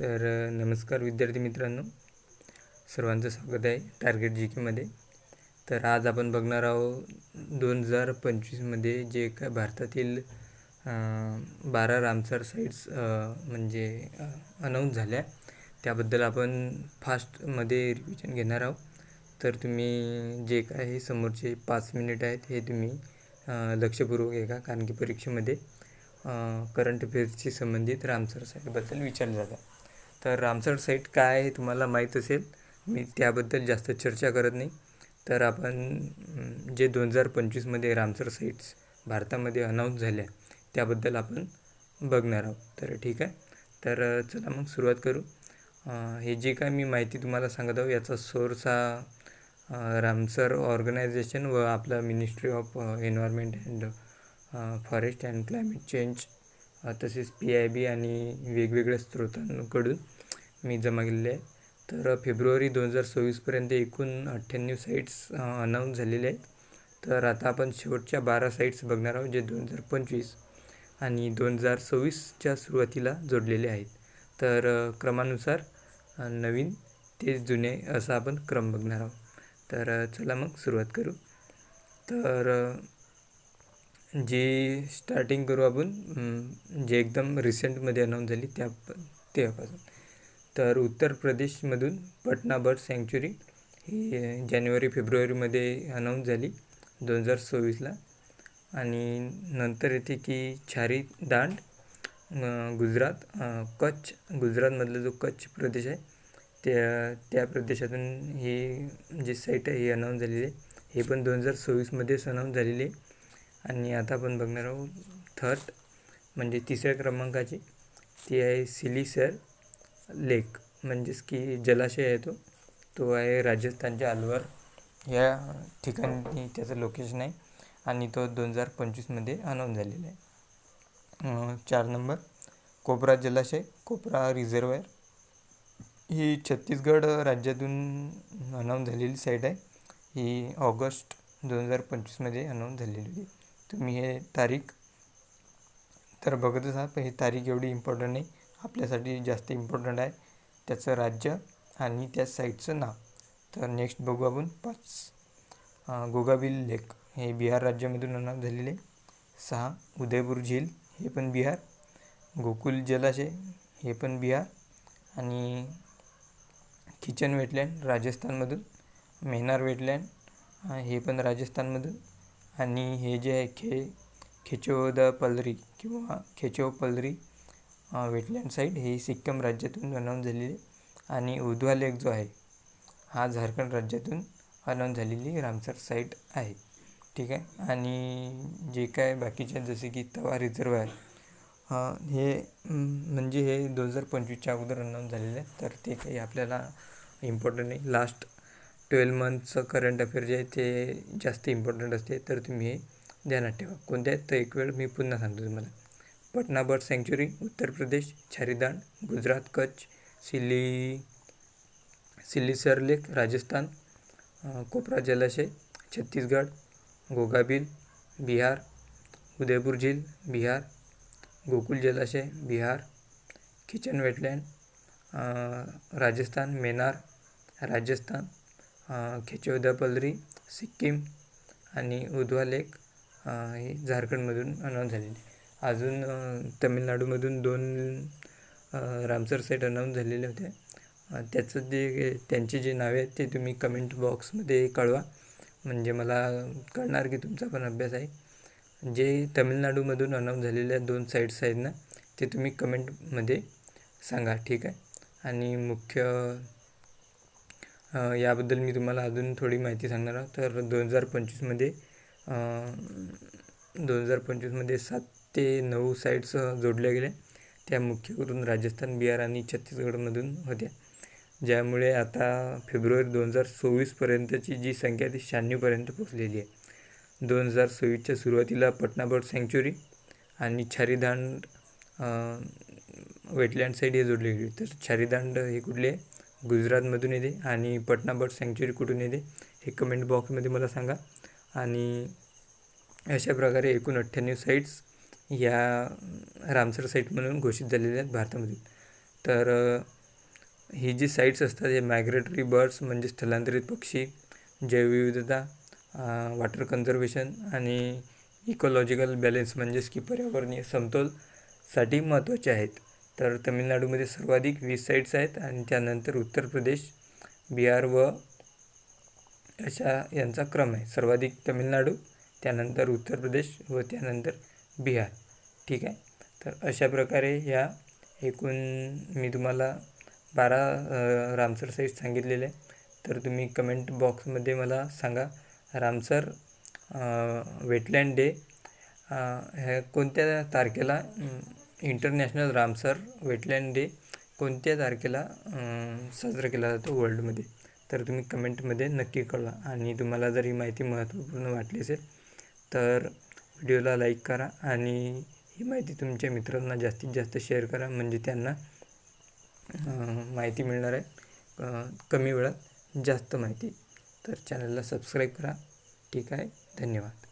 नमस्कार विद्यार्थी मित्रांनो, सर्वांचं स्वागत आहे टार्गेट जी केमध्ये. तर आज आपण बघणार आहोत 2025मध्ये जे काय भारतातील 12 रामसर साईट्स अनाऊन्स झाल्या त्याबद्दल आपण फास्टमध्ये रिव्हिजन घेणार आहोत. तर तुम्ही जे काय हे समोरचे 5 मिनिट आहेत हे तुम्ही लक्षपूर्वक ऐका, कारण की परीक्षेमध्ये करंट अफेअर्सशी संबंधित रामसर साईटबद्दल विचारलं जातं. तर रामसर साईट काय आहे तुम्हाला माहीत असेल, मी त्याबद्दल जास्त चर्चा करत नाही. तर आपण जे 2025मध्ये रामसर साईट्स भारतामध्ये अनाऊन्स झाल्या त्याबद्दल आपण बघणार आहोत. तर ठीक आहे, तर चला मग सुरुवात करू. हे जे काय मी माहिती तुम्हाला सांगत आहो याचा सोर्स हा रामसर ऑर्गनायझेशन व आपला ministry of environment and forest and climate change तसेच PIB आणि वेगवेगळ्या स्रोतांकडून मी जमा केलेले आहे. तर फेब्रुवारी 2026पर्यंत एकूण 98 साईट्स अनाऊन्स झालेले आहेत. तर आता आपण शेवटच्या 12 साईट्स बघणार आहोत जे 2025 आणि 2026च्या सुरुवातीला जोडलेले आहेत. तर क्रमानुसार नवीन ते जुने असा आपण क्रम बघणार आहोत. तर चला मग सुरुवात करू. तर जी स्टार्टिंग करू आपण जे एकदम रिसेंटमध्ये अनाऊन्स झाली तेव्हापासून. तर उत्तर प्रदेशमधून पटना बर्ड सँक्च्युरी ही जानेवारी-फेब्रुवारीमध्ये अनाऊन्स झाली 2026ला. आणि नंतर येते की छारी दांड गुजरात, कच्छ गुजरातमधला जो कच्छ प्रदेश आहे त्या प्रदेशातून ही जी साईट आहे ही अनाऊन्स झालेली आहे. हे पण 2026मध्येच अनाऊन्स झालेली आहे. आणि आता आपण बघणार आहोत थर्ड म्हणजे तिसऱ्या क्रमांकाची, ती आहे सिलीसर लेक, म्हणजेच की जलाशय आहे तो आहे राजस्थानच्या अलवर या ठिकाणी त्याचं लोकेशन आहे आणि तो 2025मध्ये अनाऊन्स झालेला आहे. 4 नंबर कोपरा जलाशय, कोपरा रिझर्वायर, ही छत्तीसगड राज्यातून अनाऊन्स झालेली साईट आहे. ही ऑगस्ट 2025मध्ये अनाऊन्स झालेली होती. तुम्ही हे तारीख तर बघतच आहात, पण ही तारीख एवढी इम्पॉर्टंट नाही, आपल्यासाठी जास्त इम्पॉर्टंट आहे त्याचं राज्य आणि त्या साईटचं नाव. तर नेक्स्ट बघू आपण 5 गोगाबिल लेक, हे बिहार राज्यामधून अनाऊन्स झालेले. 6 उदयपूर झील, हे पण बिहार. गोकुल जलाशय, हे पण बिहार. आणि किचन वेटलँड राजस्थानमधून. मेहनार वेटलँड हे पण राजस्थानमधून. आणि हे जे आहे खेचोदपल्लरी किंवा खेचोपल्लरी वेटलँड साईट, हे सिक्कीम राज्यातून अनाऊन्स झालेली. आणि उधवा लेक जो आहे हा झारखंड राज्यातून अनाऊन्स झालेली रामसर साईट आहे. ठीक आहे. आणि जे काय बाकीचे जसे की तवा रिझर्वायर, हे म्हणजे हे 2025च्या अगोदर अनाऊन्स झालेले आहे, तर ते काही आपल्याला इम्पॉर्टंट नाही. लास्ट 12 मंथचं करंट अफेअर जे आहे ते जास्त इम्पॉर्टंट असते, तर तुम्ही हे ध्यानात ठेवा. कोणत्या आहेत तर एक वेळ मी पुन्हा सांगतो तुम्हाला. पटना बर्ड सँक्च्युरी उत्तर प्रदेश, छारीदांड गुजरात, कच्छ, सिलीसर लेक राजस्थान, कोपरा जलाशय छत्तीसगड, गोगाबिल बिहार, उदयपूर झील बिहार, गोकुल जलाशय बिहार, किचन वेटलँड राजस्थान, मेनार राजस्थान, खेचोदपल्लरी सिक्कीम आणि उधवा लेक हे झारखंडमधून अनाऊन्स झालेले. अजून तमिळनाडूमधून 2 रामसर साईट अनाऊन्स झालेले होते. त्याचं त्यांची जी नावे आहेत ते तुम्ही कमेंट बॉक्समध्ये कळवा, म्हणजे मला कळणार की तुमचा पण अभ्यास आहे. जे तमिळनाडूमधून अनाऊन्स झालेल्या 2 साईट्स आहेत ना, ते तुम्ही कमेंटमध्ये सांगा. ठीक आहे. आणि मुख्य याबद्दल मी तुम्हाला अजून थोडी माहिती सांगणार आहे. तर 2025मध्ये 7 ते 9 साईट्स जोडल्या गेल्या. त्या मुख्य करून राजस्थान, बिहार आणि छत्तीसगडमधून होत्या, ज्यामुळे आता फेब्रुवारी 2026पर्यंतची जी संख्या ती 96पर्यंत पोचलेली आहे. 2026च्या सुरुवातीला पटना बर्ड सँक्च्युरी आणि छारीदांड वेटलँड साईट हे जोडले गेले. तर छारीदांड हे कुठले आहे, गुजरातमधून येते. आणि पटना बर्ड सँक्च्युरी कुठून येते हे कमेंट बॉक्समध्ये मला सांगा. आणि अशा प्रकारे एकूण 98 साईट्स या रामसर साईट म्हणून घोषित झालेल्या आहेत भारतामधील. तर ही जी साईट्स असतात हे मायग्रेटरी बर्ड्स म्हणजे स्थलांतरित पक्षी, जैवविविधता, वॉटर कन्झर्वेशन आणि इकोलॉजिकल बॅलेन्स म्हणजेच की पर्यावरणीय समतोलसाठी महत्त्वाचे आहेत. तर तमिळनाडूमध्ये सर्वाधिक 20 साईट्स आहेत आणि त्यानंतर उत्तर प्रदेश, बिहार व अशा यांचा क्रम आहे. सर्वाधिक तमिळनाडू, त्यानंतर उत्तर प्रदेश व त्यानंतर बिहार. ठीक आहे. तर अशा प्रकारे ह्या एकूण मी तुम्हाला 12 रामसर साईट्स सांगितलेले आहे. तर तुम्ही कमेंट बॉक्समध्ये मला सांगा रामसर वेटलँड डे ह्या कोणत्या तारखेला, इंटरनॅशनल रामसर वेटलँड डे कोणत्या तारखेला साजरा केला जातो वर्ल्डमध्ये. तर तुम्ही कमेंटमध्ये नक्की कळवा. आणि तुम्हाला जर ही माहिती महत्त्वपूर्ण वाटली असेल तर व्हिडिओला लाईक करा आणि ही माहिती तुमच्या मित्रांना जास्तीत जास्त शेअर करा, म्हणजे त्यांना माहिती मिळणार आहे कमी वेळात जास्त माहिती. तर चॅनलला सबस्क्राईब करा. ठीक आहे. धन्यवाद.